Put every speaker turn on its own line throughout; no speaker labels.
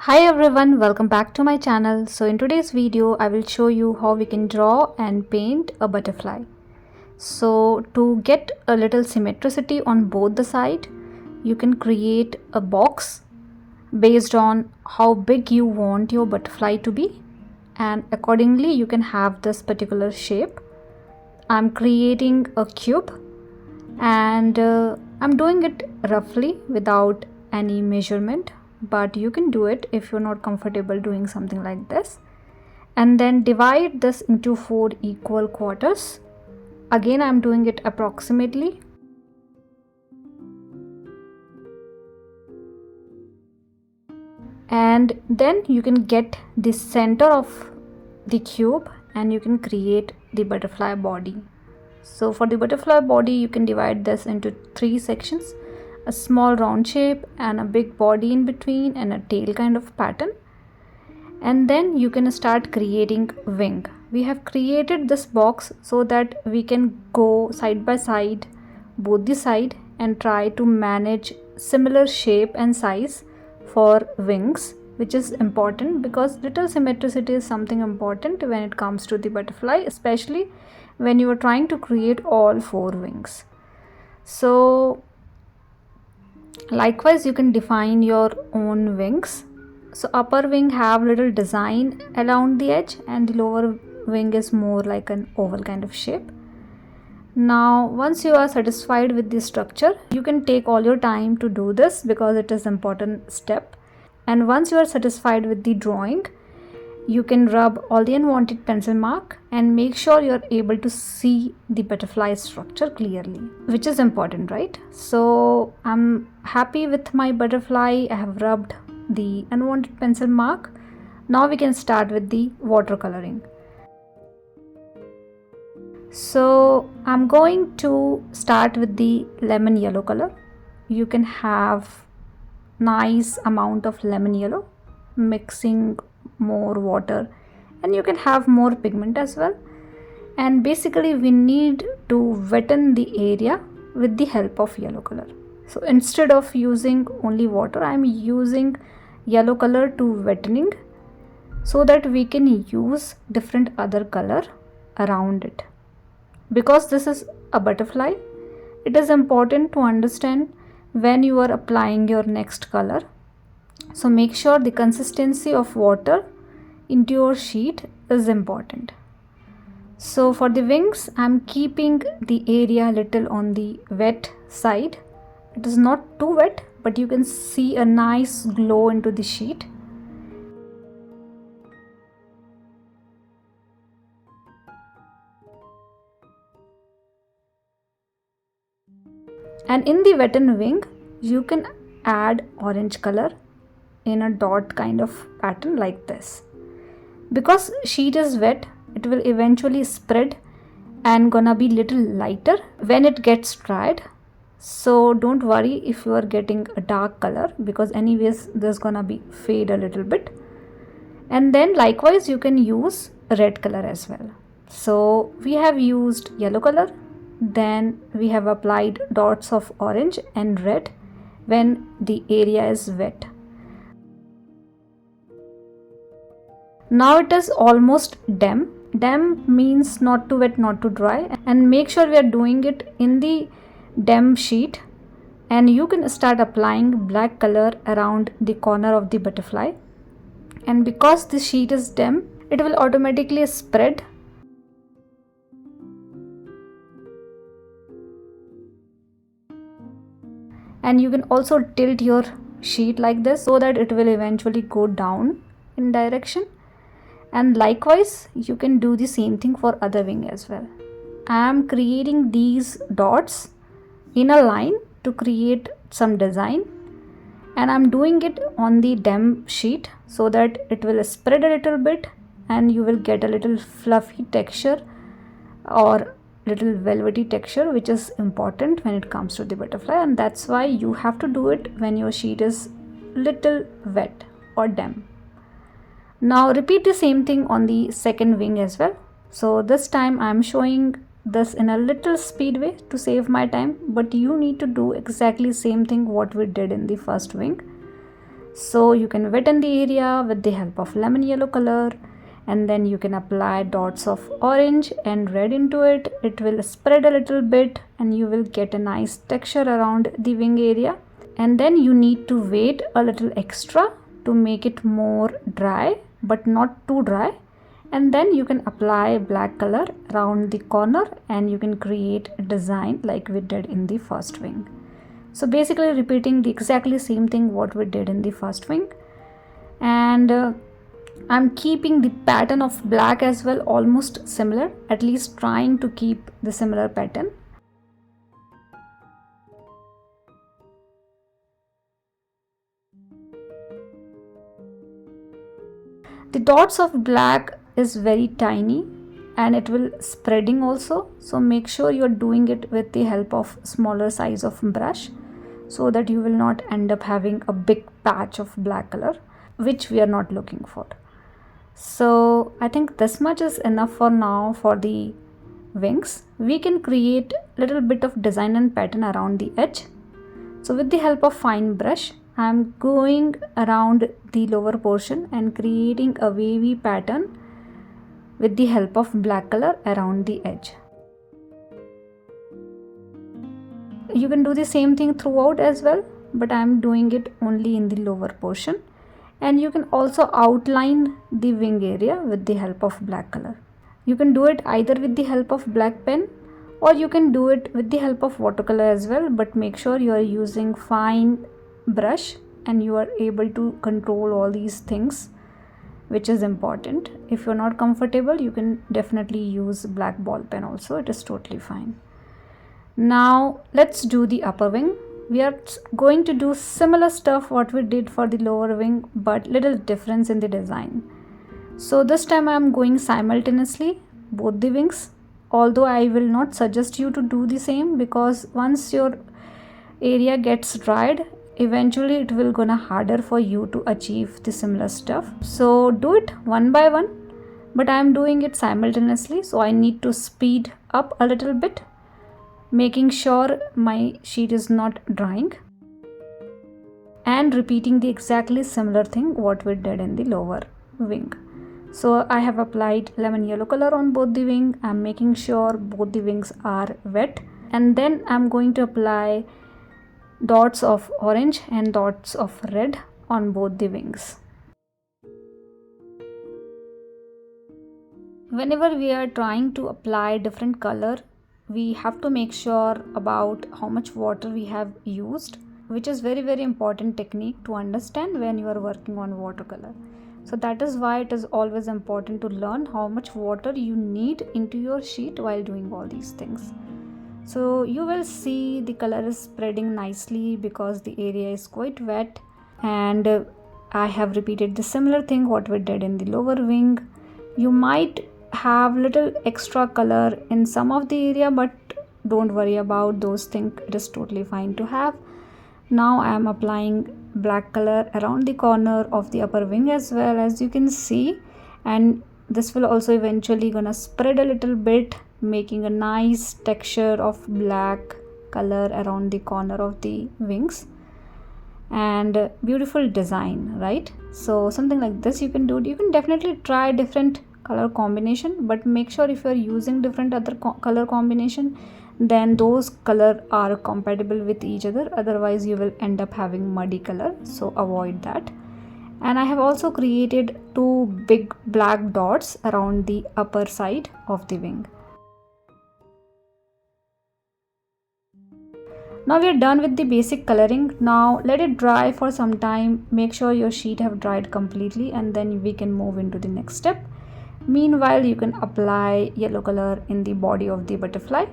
Hi everyone, welcome back to my channel. So in today's video I will show you how we can draw and paint a butterfly. So to get a little symmetricity on both the side, you can create a box based on how big you want your butterfly to be, and accordingly you can have this particular shape. I'm creating a cube and I'm doing it roughly without any measurement, but you can do it if you're not comfortable doing something like this. And then divide this into 4 equal quarters. Again, I'm doing it approximately. And then you can get the center of the cube and you can create the butterfly body. So for the butterfly body, you can divide this into 3 sections: a small round shape and a big body in between and a tail kind of pattern. And then you can start creating wing. We have created this box so that we can go side by side, both the side, and try to manage similar shape and size for wings, which is important because little symmetricity is something important when it comes to the butterfly, especially when you are trying to create all 4 wings. So likewise, you can define your own wings. So upper wing have little design around the edge and the lower wing is more like an oval kind of shape. Now once you are satisfied with the structure, you can take all your time to do this because it is an important step. And once you are satisfied with the drawing, you can rub all the unwanted pencil mark and make sure you are able to see the butterfly structure clearly, which is important, right? So I'm happy with my butterfly. I have rubbed the unwanted pencil mark. Now we can start with the watercoloring. So I'm going to start with the lemon yellow color. You can have nice amount of lemon yellow, mixing more water, and you can have more pigment as well. And basically we need to wetten the area with the help of yellow color. So instead of using only water, I'm using yellow color to wettening so that we can use different other color around it. Because this is a butterfly, it is important to understand when you are applying your next color. So make sure the consistency of water into your sheet is important. So for the wings, I'm keeping the area little on the wet side. It is not too wet, but you can see a nice glow into the sheet. And in the wettened wing, you can add orange color in a dot kind of pattern like this. Because sheet is wet, it will eventually spread and gonna be little lighter when it gets dried. So don't worry if you are getting a dark color, because anyways there's gonna be fade a little bit. And then likewise you can use red color as well. So we have used yellow color, then we have applied dots of orange and red when the area is wet. Now it is almost damp. Damp means not too wet, not too dry, and make sure we are doing it in the damp sheet. And you can start applying black color around the corner of the butterfly, and because the sheet is damp, it will automatically spread. And you can also tilt your sheet like this so that it will eventually go down in direction. And likewise you can do the same thing for other wing as well. I am creating these dots in a line to create some design, and I'm doing it on the damp sheet so that it will spread a little bit and you will get a little fluffy texture or little velvety texture, which is important when it comes to the butterfly. And that's why you have to do it when your sheet is little wet or damp. Now repeat the same thing on the second wing as well. So this time I'm showing this in a little speed way to save my time, but you need to do exactly same thing what we did in the first wing. So you can weten the area with the help of lemon yellow color, and then you can apply dots of orange and red into it. It will spread a little bit and you will get a nice texture around the wing area. And then you need to wait a little extra to make it more dry, but not too dry. And then you can apply black color around the corner and you can create a design like we did in the first wing. So basically repeating the exactly same thing what we did in the first wing. And I'm keeping the pattern of black as well almost similar, at least trying to keep the similar pattern. The dots of black is very tiny and it will spreading also, so make sure you're doing it with the help of smaller size of brush so that you will not end up having a big patch of black color, which we are not looking for. So I think this much is enough for now for the wings. We can create little bit of design and pattern around the edge. So with the help of fine brush, I am going around the lower portion and creating a wavy pattern with the help of black color around the edge. You can do the same thing throughout as well, but I am doing it only in the lower portion. And you can also outline the wing area with the help of black color. You can do it either with the help of black pen or you can do it with the help of watercolor as well, but make sure you are using fine brush and you are able to control all these things, which is important. If you're not comfortable, you can definitely use black ball pen also, it is totally fine. Now let's do the upper wing. We are going to do similar stuff what we did for the lower wing, but little difference in the design. So this time I am going simultaneously both the wings, although I will not suggest you to do the same, because once your area gets dried, eventually it will gonna harder for you to achieve the similar stuff. So do it one by one, but I am doing it simultaneously, so I need to speed up a little bit, making sure my sheet is not drying, and repeating the exactly similar thing what we did in the lower wing. So I have applied lemon yellow color on both the wing. I'm making sure both the wings are wet, and then I'm going to apply dots of orange and dots of red on both the wings. Whenever we are trying to apply different color, we have to make sure about how much water we have used, which is very important technique to understand when you are working on watercolor. So that is why it is always important to learn how much water you need into your sheet while doing all these things. So you will see the color is spreading nicely because the area is quite wet, and I have repeated the similar thing what we did in the lower wing. You might have little extra color in some of the area, but don't worry about those things, it is totally fine to have. Now I am applying black color around the corner of the upper wing as well, as you can see, and this will also eventually gonna spread a little bit, making a nice texture of black color around the corner of the wings, and beautiful design, right? So something like this you can do. You can definitely try different color combination, but make sure if you are using different other color combination, then those color are compatible with each other, otherwise you will end up having muddy color, so avoid that. And I have also created two big black dots around the upper side of the wing. Now we are done with the basic coloring. Now let it dry for some time. Make sure your sheet have dried completely, and then we can move into the next step. Meanwhile, you can apply yellow color in the body of the butterfly,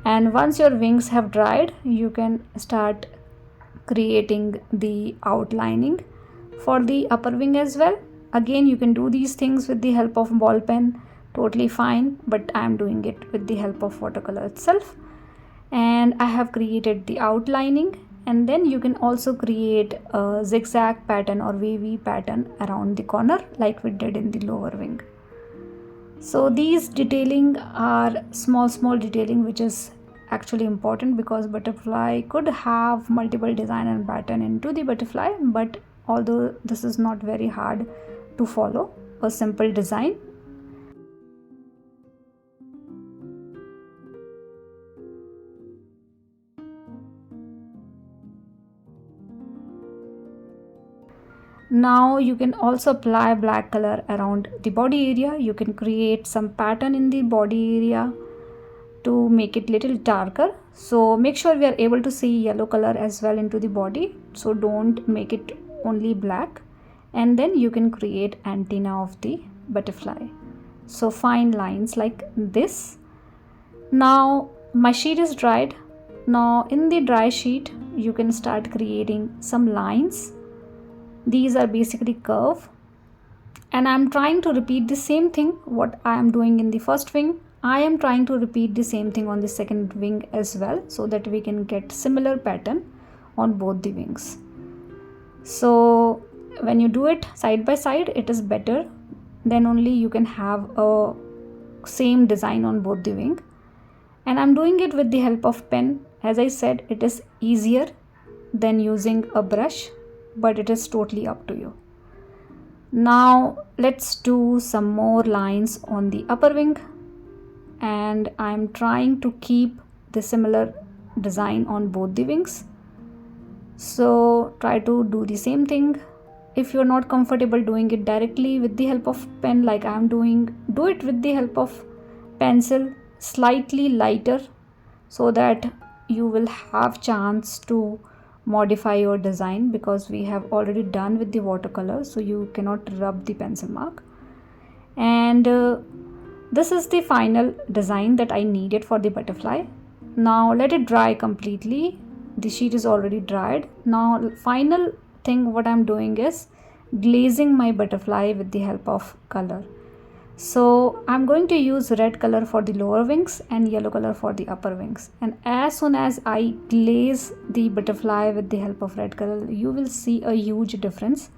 and once your wings have dried, you can start creating the outlining for the upper wing as well. Again, you can do these things with the help of ball pen, totally fine, but I am doing it with the help of watercolor itself. And I have created the outlining, and then you can also create a zigzag pattern or wavy pattern around the corner like we did in the lower wing. So these detailing are small detailing, which is actually important because butterfly could have multiple design and pattern into the butterfly, but although this is not very hard to follow, a simple design. Now you can also apply black color around the body area. You can create some pattern in the body area to make it little darker. So make sure we are able to see yellow color as well into the body. So don't make it only black. And then you can create antenna of the butterfly. So fine lines like this. Now my sheet is dried. Now in the dry sheet, you can start creating some lines. These are basically curve, and I'm trying to repeat the same thing what I am doing in the first wing. I am trying to repeat the same thing on the second wing as well, so that we can get similar pattern on both the wings. So when you do it side by side, it is better, then only you can have a same design on both the wing. And I'm doing it with the help of pen. As I said, it is easier than using a brush, but it is totally up to you. Now let's do some more lines on the upper wing, and I'm trying to keep the similar design on both the wings. So try to do the same thing. If you're not comfortable doing it directly with the help of pen like I'm doing, do it with the help of pencil, slightly lighter, so that you will have chance to modify your design, because we have already done with the watercolor, so you cannot rub the pencil mark. And this is the final design that I needed for the butterfly. Now let it dry completely. The sheet is already dried. Now final thing what I'm doing is glazing my butterfly with the help of color. So I'm going to use red color for the lower wings and yellow color for the upper wings. And as soon as I glaze the butterfly with the help of red color, you will see a huge difference.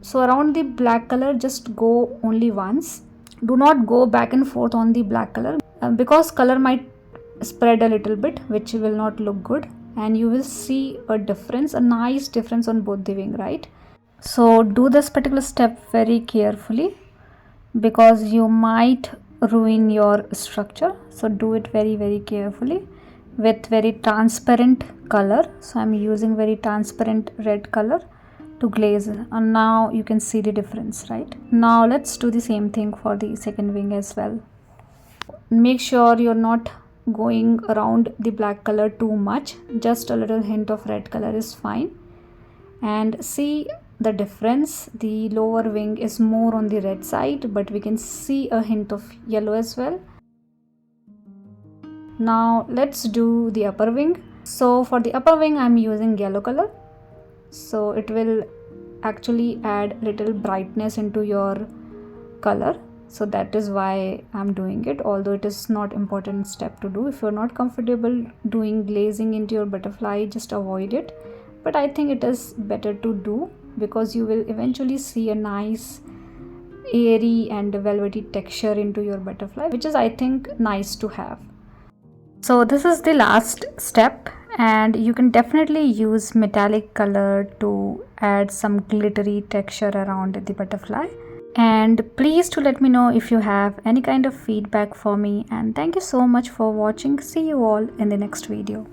So around the black color, just go only once. Do not go back and forth on the black color, because color might spread a little bit, which will not look good. And you will see a difference, a nice difference on both the wing, right? So do this particular step very carefully, because you might ruin your structure. So do it very carefully with very transparent color. So I'm using very transparent red color to glaze, and now you can see the difference, right? Now let's do the same thing for the second wing as well. Make sure you're not going around the black color too much, just a little hint of red color is fine. And see the difference, the lower wing is more on the red side, but we can see a hint of yellow as well. Now let's do the upper wing. So for the upper wing, I'm using yellow color, so it will actually add little brightness into your color. So that is why I'm doing it, although it is not important step to do. If you're not comfortable doing glazing into your butterfly, just avoid it. But I think it is better to do, because you will eventually see a nice airy and velvety texture into your butterfly, which is, I think, nice to have. So this is the last step, and you can definitely use metallic color to add some glittery texture around the butterfly. And please do let me know if you have any kind of feedback for me, and thank you so much for watching. See you all in the next video.